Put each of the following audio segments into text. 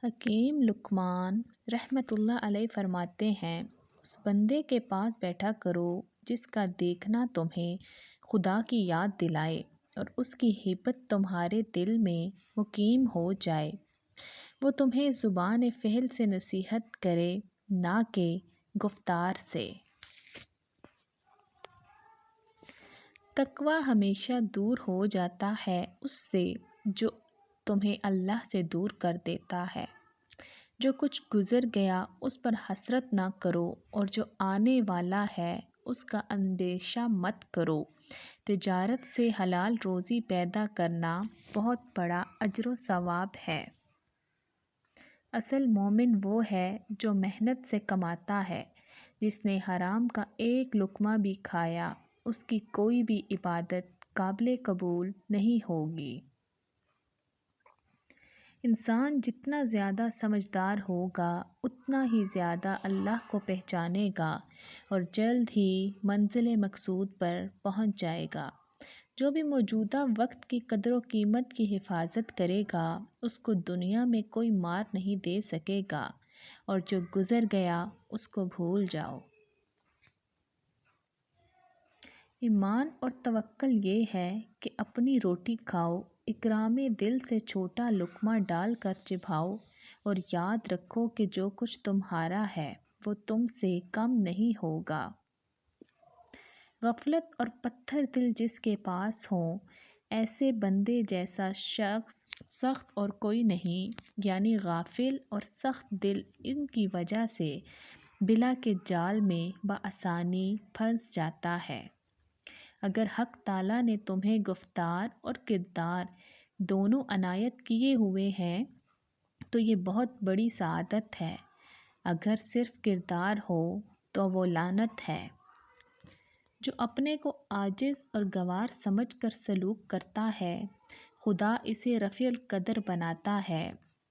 حکیم لقمان رحمۃ اللہ علیہ فرماتے ہیں، اس بندے کے پاس بیٹھا کرو جس کا دیکھنا تمہیں خدا کی یاد دلائے اور اس کی ہیبت تمہارے دل میں مقیم ہو جائے۔ وہ تمہیں زبان فعل سے نصیحت کرے، نہ کہ گفتار سے۔ تقویٰ ہمیشہ دور ہو جاتا ہے اس سے جو تمہیں اللہ سے دور کر دیتا ہے۔ جو کچھ گزر گیا اس پر حسرت نہ کرو اور جو آنے والا ہے اس کا اندیشہ مت کرو۔ تجارت سے حلال روزی پیدا کرنا بہت بڑا اجر و ثواب ہے۔ اصل مومن وہ ہے جو محنت سے کماتا ہے۔ جس نے حرام کا ایک لقمہ بھی کھایا اس کی کوئی بھی عبادت قابل قبول نہیں ہوگی۔ انسان جتنا زیادہ سمجھدار ہوگا اتنا ہی زیادہ اللہ کو پہچانے گا اور جلد ہی منزل مقصود پر پہنچ جائے گا۔ جو بھی موجودہ وقت کی قدر و قیمت کی حفاظت کرے گا اس کو دنیا میں کوئی مار نہیں دے سکے گا، اور جو گزر گیا اس کو بھول جاؤ۔ ایمان اور توکل یہ ہے کہ اپنی روٹی کھاؤ، اکرام دل سے چھوٹا لقمہ ڈال کر چبھاؤ، اور یاد رکھو کہ جو کچھ تمہارا ہے وہ تم سے کم نہیں ہوگا۔ غفلت اور پتھر دل جس کے پاس ہوں، ایسے بندے جیسا شخص سخت اور کوئی نہیں، یعنی غافل اور سخت دل ان کی وجہ سے بلا کے جال میں بآسانی پھنس جاتا ہے۔ اگر حق تعالیٰ نے تمہیں گفتار اور کردار دونوں عنایت کیے ہوئے ہیں تو یہ بہت بڑی سعادت ہے۔ اگر صرف کردار ہو تو وہ لعنت ہے۔ جو اپنے کو عاجز اور گوار سمجھ کر سلوک کرتا ہے خدا اسے رفیع القدر بناتا ہے،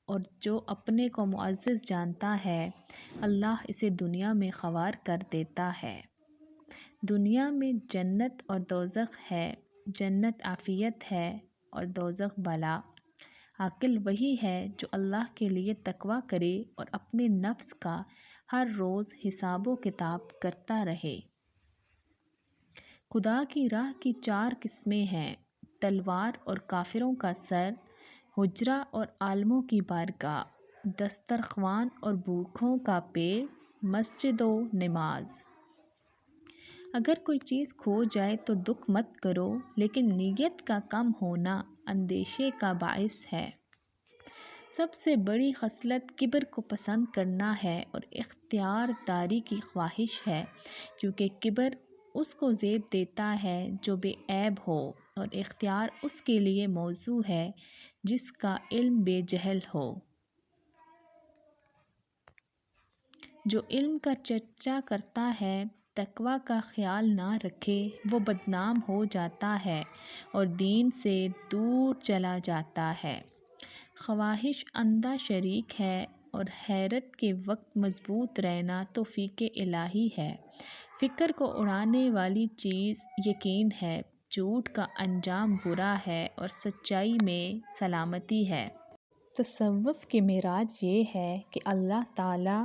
اور جو اپنے کو معزز جانتا ہے اللہ اسے دنیا میں خوار کر دیتا ہے۔ دنیا میں جنت اور دوزخ ہے، جنت عافیت ہے اور دوزخ بلا۔ عاقل وہی ہے جو اللہ کے لیے تقویٰ کرے اور اپنے نفس کا ہر روز حساب و کتاب کرتا رہے۔ خدا کی راہ کی 4 قسمیں ہیں: تلوار اور کافروں کا سر، حجرہ اور عالموں کی بارگاہ، دسترخوان اور بھوکھوں کا پیٹ، مسجد و نماز۔ اگر کوئی چیز کھو جائے تو دکھ مت کرو، لیکن نیت کا کم ہونا اندیشے کا باعث ہے۔ سب سے بڑی خصلت کبر کو پسند کرنا ہے اور اختیار داری کی خواہش ہے، کیونکہ کبر اس کو زیب دیتا ہے جو بے عیب ہو، اور اختیار اس کے لیے موزوں ہے جس کا علم بے جہل ہو۔ جو علم کا چرچا کرتا ہے تقویٰ کا خیال نہ رکھے وہ بدنام ہو جاتا ہے اور دین سے دور چلا جاتا ہے۔ خواہش اندھا شریک ہے اور حیرت کے وقت مضبوط رہنا توفیق الہی ہے۔ فکر کو اڑانے والی چیز یقین ہے، جھوٹ کا انجام برا ہے اور سچائی میں سلامتی ہے۔ تصوف کی معراج یہ ہے کہ اللہ تعالیٰ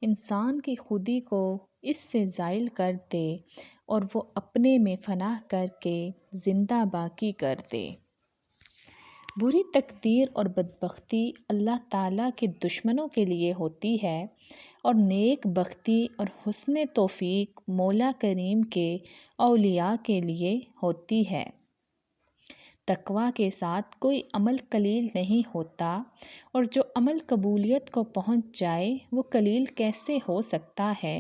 انسان کی خودی کو اس سے زائل کر دے اور وہ اپنے میں فنا کر کے زندہ باقی کر دے۔ بری تقدیر اور بدبختی اللہ تعالیٰ کے دشمنوں کے لیے ہوتی ہے، اور نیک بختی اور حسن توفیق مولا کریم کے اولیاء کے لیے ہوتی ہے۔ تقویٰ کے ساتھ کوئی عمل قلیل نہیں ہوتا، اور جو عمل قبولیت کو پہنچ جائے وہ قلیل کیسے ہو سکتا ہے؟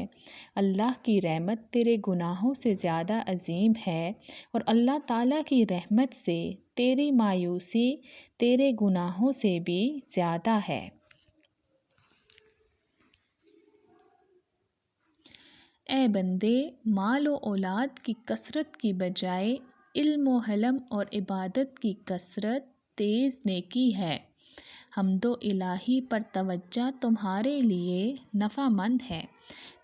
اللہ کی رحمت تیرے گناہوں سے زیادہ عظیم ہے، اور اللہ تعالیٰ کی رحمت سے تیری مایوسی تیرے گناہوں سے بھی زیادہ ہے۔ اے بندے، مال و اولاد کی کثرت کی بجائے علم و حلم اور عبادت کی کثرت تیز نیکی ہے۔ حمد و الہی پر توجہ تمہارے لیے نفع مند ہے۔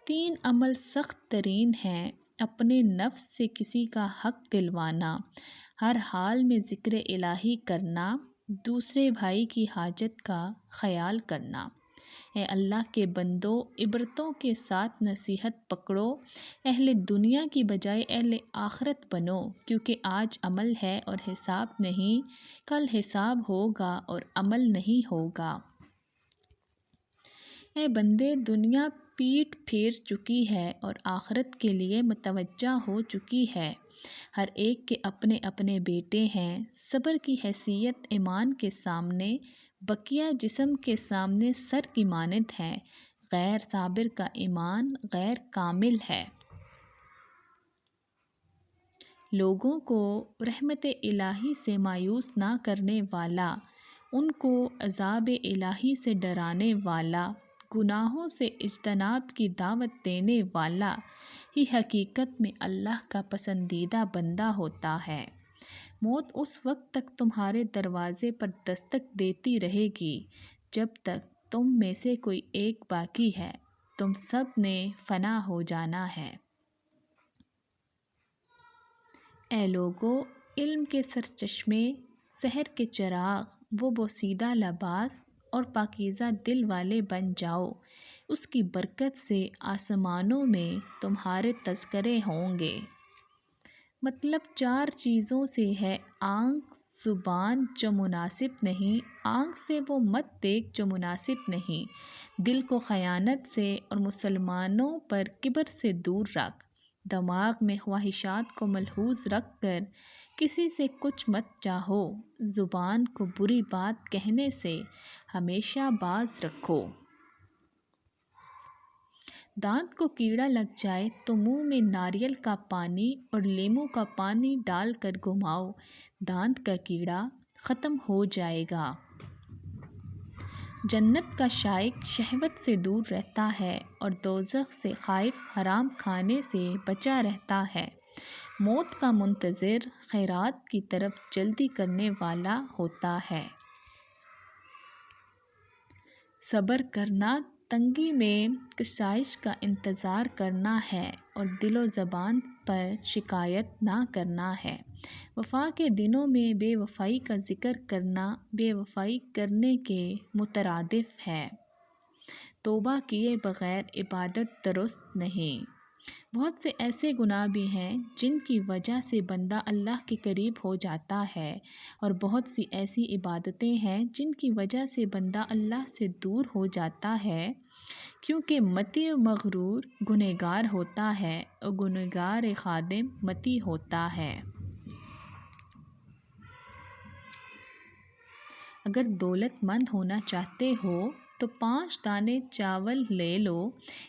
3 عمل سخت ترین ہیں: اپنے نفس سے کسی کا حق دلوانا، ہر حال میں ذکر الہی کرنا، دوسرے بھائی کی حاجت کا خیال کرنا۔ اے اللہ کے بندو، عبرتوں کے ساتھ نصیحت پکڑو، اہل دنیا کی بجائے اہل آخرت بنو، کیونکہ آج عمل ہے اور حساب نہیں، کل حساب ہوگا اور عمل نہیں ہوگا۔ اے بندے، دنیا پیٹھ پھیر چکی ہے اور آخرت کے لیے متوجہ ہو چکی ہے۔ ہر ایک کے اپنے اپنے بیٹے ہیں۔ صبر کی حیثیت ایمان کے سامنے بقیہ جسم کے سامنے سر کی مانند ہے۔ غیر صابر کا ایمان غیر کامل ہے۔ لوگوں کو رحمت الہی سے مایوس نہ کرنے والا، ان کو عذاب الہی سے ڈرانے والا، گناہوں سے اجتناب کی دعوت دینے والا ہی حقیقت میں اللہ کا پسندیدہ بندہ ہوتا ہے۔ موت اس وقت تک تمہارے دروازے پر دستک دیتی رہے گی جب تک تم میں سے کوئی ایک باقی ہے۔ تم سب نے فنا ہو جانا ہے۔ اے لوگو، علم کے سرچشمے، سحر کے چراغ، وہ بوسیدہ لباس اور پاکیزہ دل والے بن جاؤ۔ اس کی برکت سے آسمانوں میں تمہارے تذکرے ہوں گے۔ مطلب 4 چیزوں سے ہے: آنکھ، زبان جو مناسب نہیں، آنکھ سے وہ مت دیکھ جو مناسب نہیں، دل کو خیانت سے اور مسلمانوں پر کبر سے دور رکھ، دماغ میں خواہشات کو ملحوظ رکھ کر کسی سے کچھ مت چاہو، زبان کو بری بات کہنے سے ہمیشہ باز رکھو۔ دانت کو کیڑا لگ جائے تو منہ میں ناریل کا پانی اور لیموں کا پانی ڈال کر گھماؤ، دانت کا کیڑا ختم ہو جائے گا۔ جنت کا شائق شہوت سے دور رہتا ہے اور دوزخ سے خائف حرام کھانے سے بچا رہتا ہے۔ موت کا منتظر خیرات کی طرف جلدی کرنے والا ہوتا ہے۔ صبر کرنا تنگی میں کشائش کا انتظار کرنا ہے اور دل و زبان پر شکایت نہ کرنا ہے۔ وفا کے دنوں میں بے وفائی کا ذکر کرنا بے وفائی کرنے کے مترادف ہے۔ توبہ کیے بغیر عبادت درست نہیں۔ بہت سے ایسے گناہ بھی ہیں جن کی وجہ سے بندہ اللہ کے قریب ہو جاتا ہے، اور بہت سی ایسی عبادتیں ہیں جن کی وجہ سے بندہ اللہ سے دور ہو جاتا ہے، کیونکہ متی و مغرور گنہگار ہوتا ہے اور گنہگار خادم متی ہوتا ہے۔ اگر دولت مند ہونا چاہتے ہو تو 5 دانے چاول لے لو،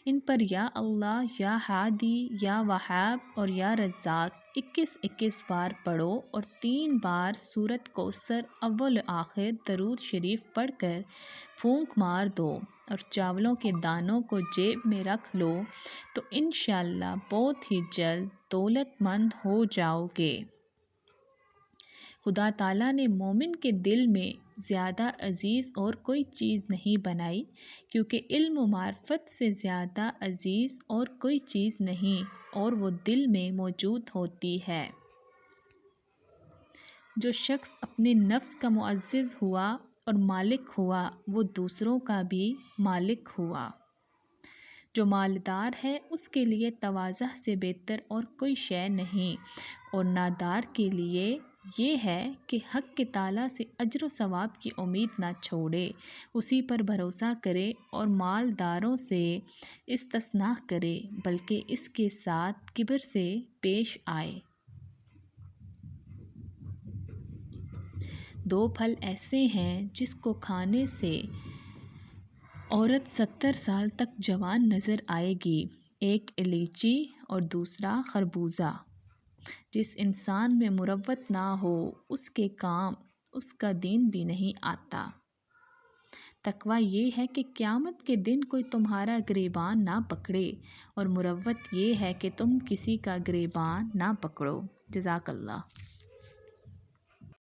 ان پر یا اللہ، یا ہادی، یا وہاب اور یا رزاق 21 بار پڑھو اور 3 بار سورۃ کوثر اول آخر درود شریف پڑھ کر پھونک مار دو اور چاولوں کے دانوں کو جیب میں رکھ لو تو انشاءاللہ بہت ہی جلد دولت مند ہو جاؤ گے۔ خدا تعالیٰ نے مومن کے دل میں زیادہ عزیز اور کوئی چیز نہیں بنائی، کیونکہ علم و معرفت سے زیادہ عزیز اور کوئی چیز نہیں، اور وہ دل میں موجود ہوتی ہے۔ جو شخص اپنے نفس کا معزز ہوا اور مالک ہوا، وہ دوسروں کا بھی مالک ہوا۔ جو مالدار ہے اس کے لیے تواضع سے بہتر اور کوئی شے نہیں، اور نادار کے لیے یہ ہے کہ حق کے تعالیٰ سے اجر و ثواب کی امید نہ چھوڑے، اسی پر بھروسہ کرے اور مالداروں سے استثناء کرے، بلکہ اس کے ساتھ کبر سے پیش آئے۔ 2 پھل ایسے ہیں جس کو کھانے سے عورت 70 سال تک جوان نظر آئے گی، ایک الائچی اور دوسرا خربوزہ۔ جس انسان میں مروت نہ ہو اس کے کام اس کا دین بھی نہیں آتا۔ تقویٰ یہ ہے کہ قیامت کے دن کوئی تمہارا گریبان نہ پکڑے، اور مروت یہ ہے کہ تم کسی کا گریبان نہ پکڑو۔ جزاک اللہ۔